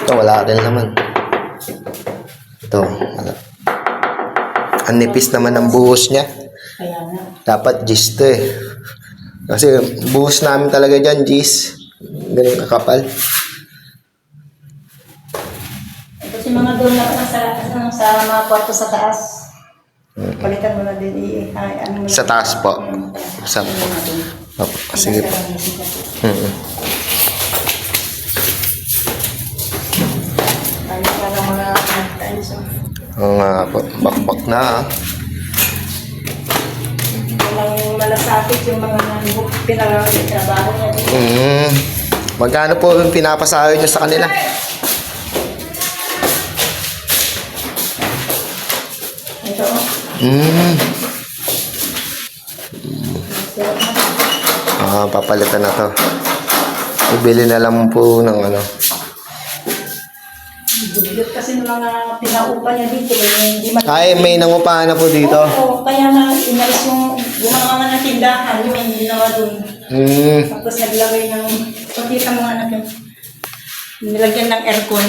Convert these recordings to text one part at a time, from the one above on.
Ito, wala rin naman. Ito, wala. Ang nipis naman ng buhos niya. Kaya nga. Dapat gis to eh. Kasi buhos namin talaga dyan, gis. Ganun kakapal. Ito si mga doon na sa mga kwarto sa taas. Palitan mo na din ano mo Sa taas po. Sa po. Opo, sige po. Tayo para mga times. Oo nga po, bakbak na ah. Walang malasakit yung mga pinag-trabaho niya. Magkano po yung pinapasayo nyo sa kanila? Ito. Papalitan na to. Ibili na lang po ng ano. Dugyot kasi ng mga pinaupa niya dito. Hindi Ay, may nangupahan na po dito. Oo, kaya na inalis yung mga ng tindahan, yung hindi naman doon. Tapos naglagay ng, pakita mga anak yun, nilagyan ng aircon.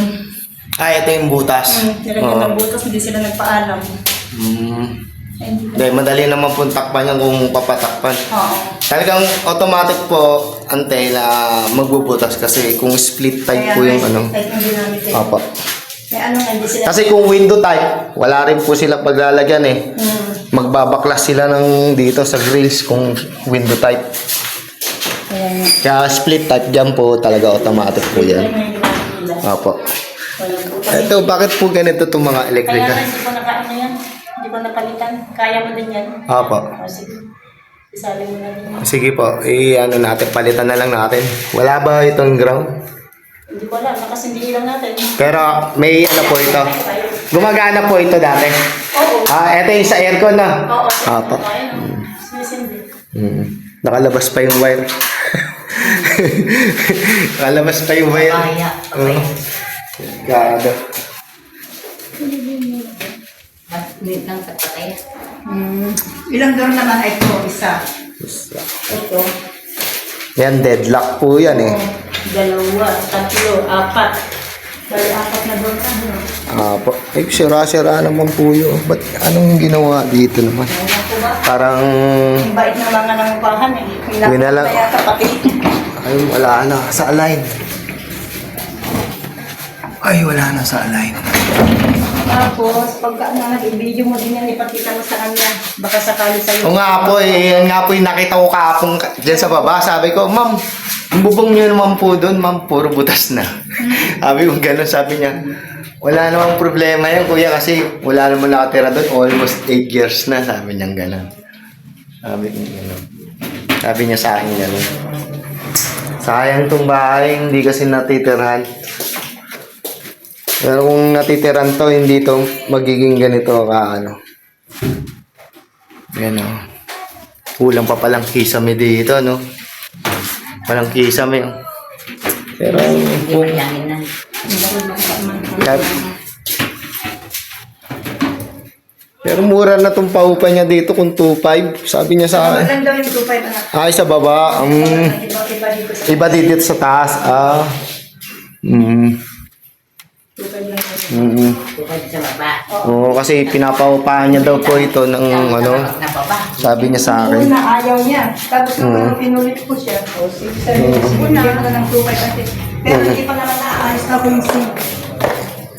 Ay, ito yung butas. Nilagyan ng butas, hindi sila nagpaalam. Dahil madali naman po takpan yan kung papatakpan. Oo. Talagang automatic po, antay na magbubutas kasi kung split type po yung ano. Type ang ginamit eh. Opo. Kaya ano, hindi sila. Kasi kung window type, wala rin po sila paglalagyan eh. Magbabaklas sila ng dito sa grills kung window type. Kaya split type dyan po talaga automatic po yan. Opo. Ito, bakit po ganito itong mga electric? Kaya nga, hindi ko nakaano yan. Hindi ko napalitan. Kaya mo din yan. Opo. O, sige. Isali mo na din. Sige po, ano natin, palitan na lang natin. Wala ba itong ground? Hindi ko alam, kasi hindi lang natin. Pero may ano po ito. Gumagana po ito dati. Oo. Ito yung sa aircon na. Oo. Opo. Sinisindi. Nakalabas pa yung wire. Nakalabas pa yung wire. Gado. Nang patay. Ilang door naman ay ito? Isa. Ito. Yan, deadlock po yan eh. Dalawa, tatlo, apat. Bali, apat na door na. Apo. Ay, sira-sira naman po yun. Ba't anong ginawa dito naman? Parang... Ang bait ng mga nangupahan eh. Yun na lang. Kaya kapatid. Ay, wala na. Sa align. Ay, wala na sa align. Tapos, pagka nag-video mo din yan, ipakita mo sa kanya. Baka sakali sa'yo. O nga po eh, yan nga po yung nakita ko kahapon dyan sa baba. Sabi ko, ma'am, ang bubong niyo naman po doon, ma'am, puro butas na. Sabi ko gano'n, sabi niya, wala namang problema yan, kuya, kasi wala naman nakatira doon. Almost 8 years na, sabi niya gano'n. Sabi ko gano'n. Sabi niya sa akin gano'n. Sayang tong bahay, hindi kasi natitirhan. Pero kung natitiran to, hindi to magiging ganito ka ano. Yan o. Kulang pa palang kisame dito, no? Palang kisame. Pero kung... Pero mura na tong paupa niya dito kung 2.5. Sabi niya sa akin. Maganda yung 2.5 anak. Ay, sa baba. Iba dito sa taas. 2.5 lang. Oo, kasi pinapaupahan niya daw po ito ng ano. Sabi niya sa akin. Una, ayaw niya. Tapos nung pinulit ko siya, una na ng 2.5 natin. Pero hindi pa naman naayos na ko yung sink.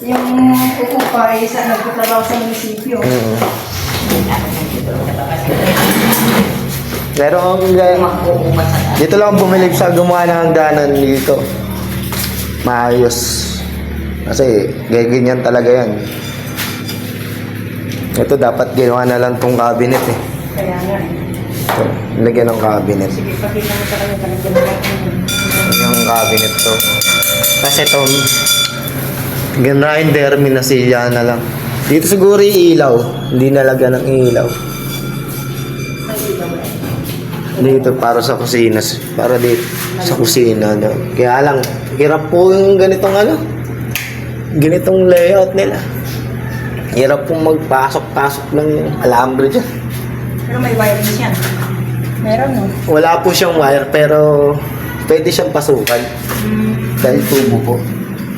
Yung uupa ay sa nagtatrabaho sa munisipyo. Pero dito lang bumili sa gumawa ng hagdanan dito. Maayos. Kasi ganyan talaga yan. Ito dapat ginawa na lang tong cabinet eh. Kaya nga eh. Ito, lagyan ng cabinet. Sige, pakita mo sa kanya talaga na Yung cabinet to. Kasi ito, grinder, minasilya na lang. Dito siguro ilaw. Hindi nalagyan ng ilaw. Dito para sa kusina. Para dito sa kusina. No? Kaya lang, hirap po yung ganitong ano. Ganitong layout nila. Hirap pong magpasok-pasok ng alambre dyan. Pero may wiring siya. Meron no? Wala po siyang wire pero pwede siyang pasukan. Dahil tubo po.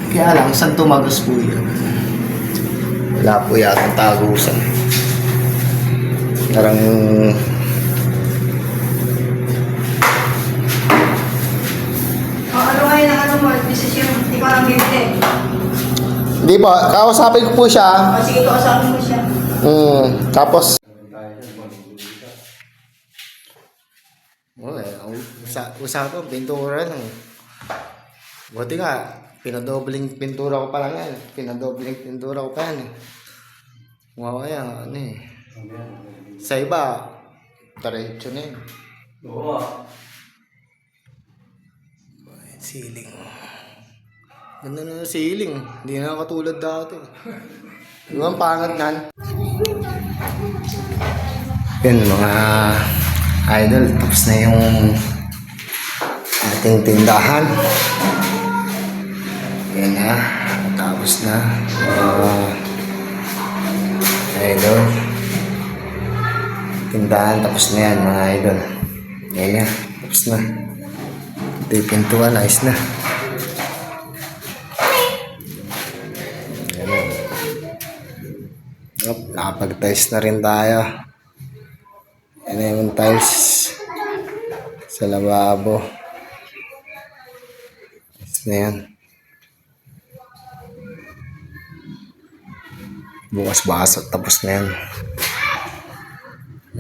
Kaya lang, saan tumagos po yun? Wala po yatang tagusan. Parang Ano ngayon ang ano mo? Decision, hindi ko lang bibili. hindi po, kausapin ko po siya. Sige, ito kasama mo siya. Tapos usapan, pintura lang. Buti nga, pinadobling pintura ko pa lang yan. Pinadobling pintura ko pa yan eh. Wow, kaya ano eh. Sa iba, diretso na yun. Oo. Ceiling. Ganda na yung ceiling. Hindi na katulad dati. Di ba ang pangat nan? Yun mga idol. Tapos na yung ating tindahan. Yan na. Tapos na. Idol. Tindahan. Tapos na yan mga idol. Yan na. Tapos na. Ito yung pintuan. Ayos na. Nakapag-tiles na rin tayo. Yan na yung tiles sa lababo. Ayos na yan. Bukas basot. Tapos na yan.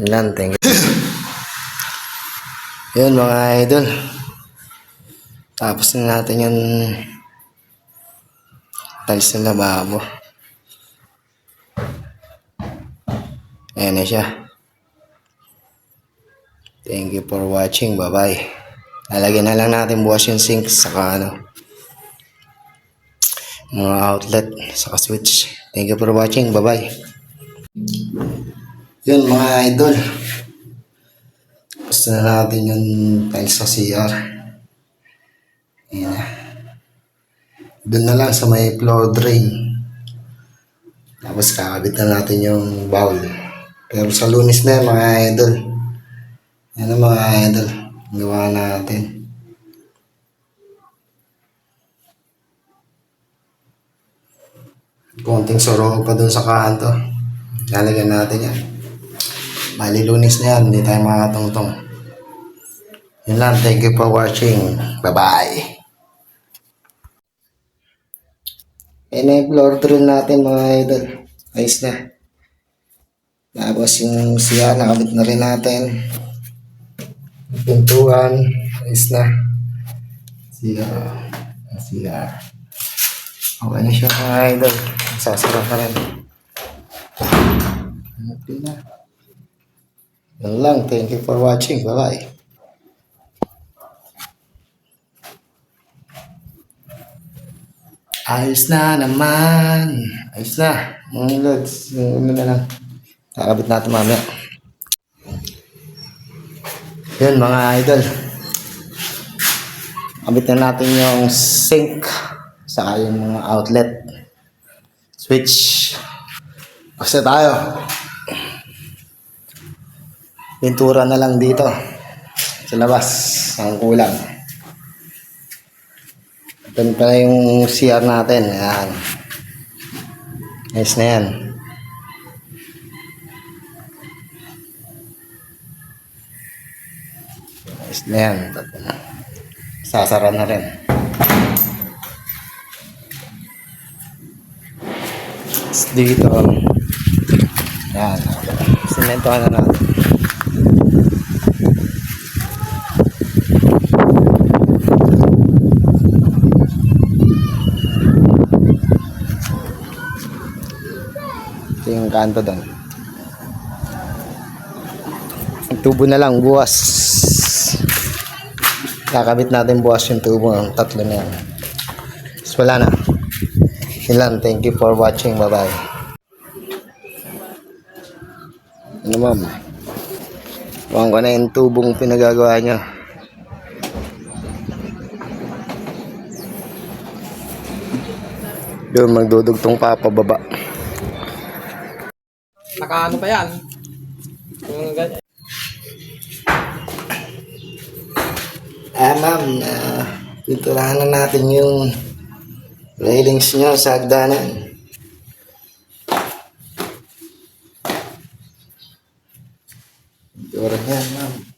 Yan lang. Thank you. Yun mga idol. Tapos na natin yung tiles sa lababo. Ayan na siya. Thank you for watching. Bye-bye. Lalagyan na lang natin bukas yung sink saka mga outlet saka switch. Thank you for watching. Bye-bye. Yun mga idol. Gusto na natin yung tiles sa CR. Ayan na. Doon na lang sa may floor drain. Tapos kakabit na natin yung bowl. Pero sa Lunes na yan, mga idol. Yan ang mga idol. Gawa natin. Konting soro pa dun sa kanto. Lalagyan natin yan. Bali Lunes na yan. Hindi tayo makatungtong. Yun lang. Thank you for watching. Bye-bye. Yan na yung floor drill natin mga idol. Ayos na. Tapos yung siya, nakabit na rin natin. Pintuan, ayos na. Siya. Okay na siya mga idol. Sasara ka rin. Okay na. Yan lang. Thank you for watching. Bye-bye. Ayos na naman. Ayos na. Mga lods. Yung na lang. Kakabit natin mamaya. Yun mga idol. Kabit na natin yung sink. Saka yung mga outlet. Switch. Basta tayo. Pintura na lang dito. Sa labas. Ang kulang. Ito pa yung CR natin. Ayan. Ayos na yan. Ayos na yan. Sasara na rin. Tapos dito. Yan. Sementohan na natin. Ito yung kanto doon. Ang tubo na lang buwas. Kakabit natin bukas yung tubo ng tatlo na yan. So, wala na. Yun lang. Thank you for watching. Bye-bye. Ano ma'am? Huwag ko na yung tubong pinagagawa nyo. Doon magdudugtong pa pababa. Nakaano pa yan? Yung ganyan. Ma'am, pinturahan na natin yung Railings nyo sa hagdanan. Dura yan, ma'am.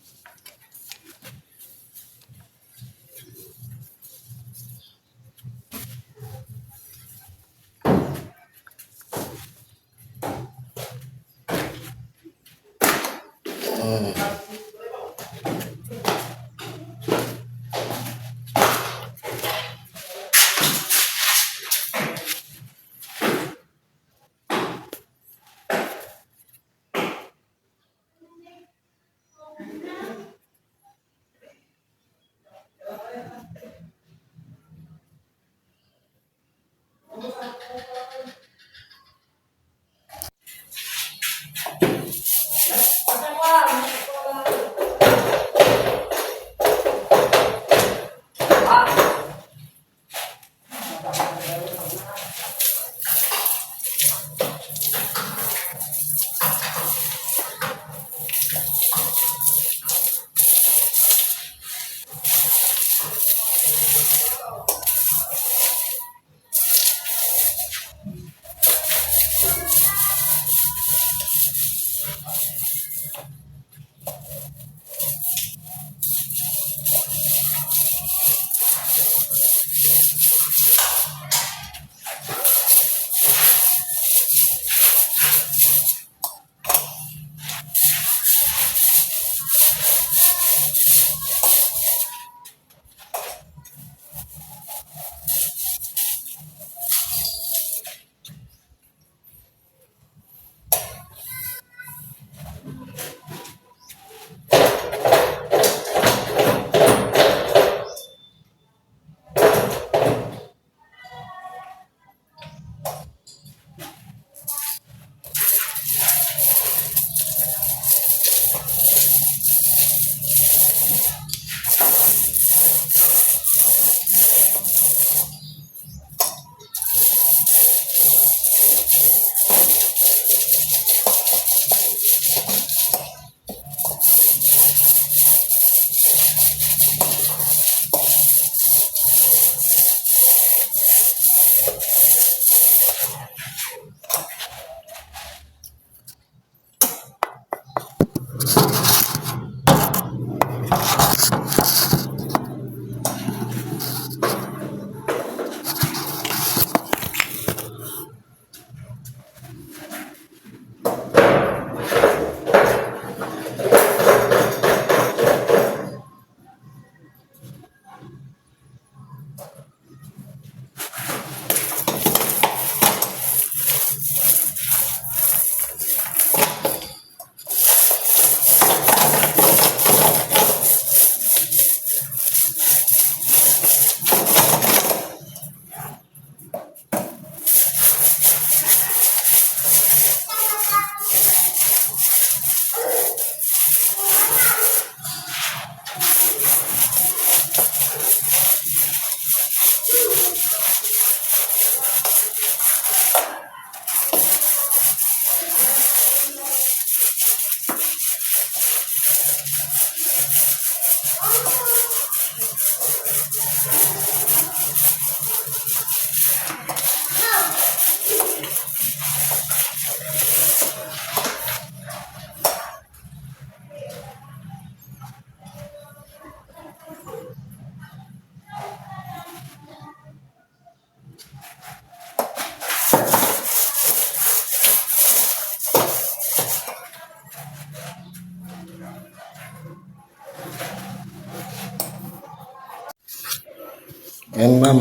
Yan, ma'am.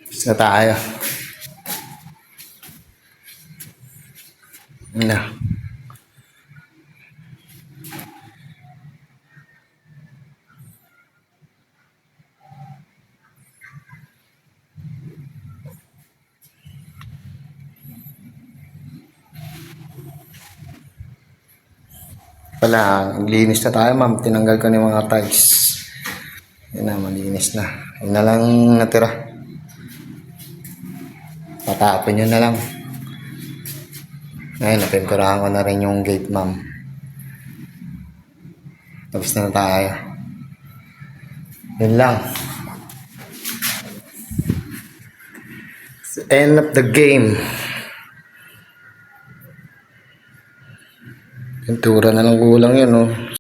Isa tayo. Na. Pala, linis na tayo, ma'am. Tinanggal ko na yung mga tiles. Yan na, malinis na. Yun na lang natira. Patapon yun na lang. Ngayon, napinturahan ko na rin yung gate, ma'am. Tapos na tayo. Yun lang. End of the game. Pintura na lang kulang yun, oh.